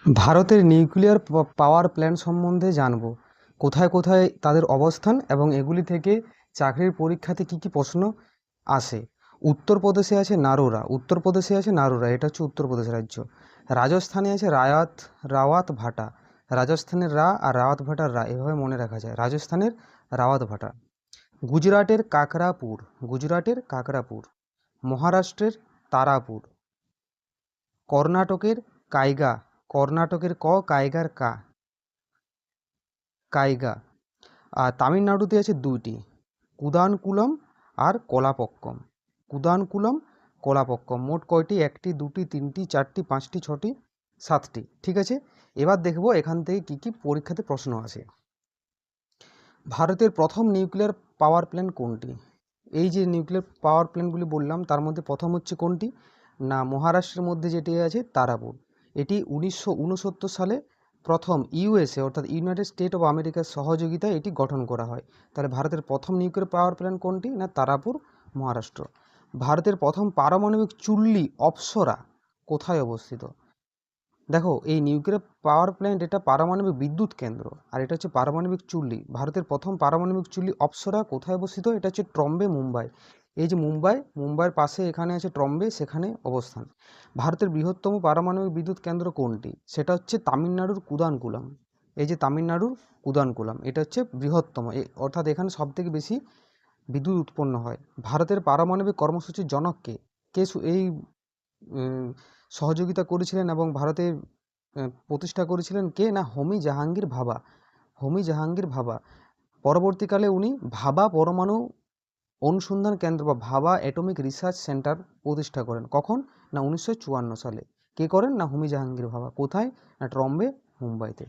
ভারতের nuclear power plant সম্বন্ধে জানব। কোথায় কোথায় তাদের অবস্থান এবং এগুলি থেকে চাকরির পরীক্ষাতে কি কি প্রশ্ন আসে। উত্তরপ্রদেশে আছে নারোরা, এটা হচ্ছে উত্তরপ্রদেশ রাজ্য। রাজস্থানে আছে রাওয়াত ভাটা। রাজস্থানের রা আর রাওয়াত ভাটার রা, এভাবে মনে রাখা যায়, রাজস্থানের রাওয়াত ভাটা। গুজরাটের কাকরাপুর। মহারাষ্ট্রের তারাপুর। কর্ণাটকের কাইগা, কাইগার কাইগা। আর তামিলনাড়ুতে আছে দুইটি, কুদানকুলম আর কলাপক্কম। কুদানকুলম, কলাপক্কম। মোট কয়টি? একটি, দুটি, তিনটি, চারটি, পাঁচটি, ছটি, সাতটি। ঠিক আছে, এবার দেখব এখান থেকে কি কি পরীক্ষাতে প্রশ্ন আসে। ভারতের প্রথম নিউক্লিয়ার পাওয়ার প্ল্যান্ট কোনটি? এই যে নিউক্লিয়ার পাওয়ার প্ল্যান্টগুলি বললাম, তার মধ্যে প্রথম হচ্ছে কোনটি না, মহারাষ্ট্রের মধ্যে যেটি আছে তারাপুর। এটি 1969 সালে প্রথম ইউএসএ অর্থাৎ ইউনাইটেড স্টেট অফ আমেরিকার সহযোগিতায় এটি গঠন করা হয়। তাহলে ভারতের প্রথম নিউক্লিয়ার পাওয়ার প্ল্যান্ট কোনটি না, তারাপুর, মহারাষ্ট্র। ভারতের প্রথম পারমাণবিক চুল্লি অপ্সরা কোথায় অবস্থিত? দেখো, এই নিউক্লিয়ার পাওয়ার প্ল্যান্ট এটা পারমাণবিক বিদ্যুৎ কেন্দ্র, আর এটা হচ্ছে পারমাণবিক চুল্লি। ভারতের প্রথম পারমাণবিক চুল্লি অপ্সরা কোথায় অবস্থিত? এটা হচ্ছে ট্রম্বে, মুম্বাই। এই যে মুম্বাইয়ের পাশে এখানে আছে ট্রম্বে, সেখানে অবস্থান। ভারতের বৃহত্তম পারমাণবিক বিদ্যুৎ কেন্দ্র কোনটি? সেটা হচ্ছে তামিলনাড়ুর কুদানকুলাম। এই যে তামিলনাড়ুর কুদানকুলাম, এটা হচ্ছে বৃহত্তম, অর্থাৎ এখানে সবথেকে বেশি বিদ্যুৎ উৎপন্ন হয়। ভারতের পারমাণবিক কর্মসূচির জনক কে? কে এই সহযোগিতা করেছিলেন এবং ভারতে প্রতিষ্ঠা করেছিলেন কে না, হোমি জাহাঙ্গীর ভাবা। পরবর্তীকালে উনি ভাবা পরমাণু অনুসন্ধান কেন্দ্র বা ভাবা অ্যাটমিক রিসার্চ সেন্টার প্রতিষ্ঠা করেন। কখন না, 1954 সালে। কে করেন না, হোমি জাহাঙ্গীর ভাবা। কোথায় না, ট্রম্বে, মুম্বাইতে।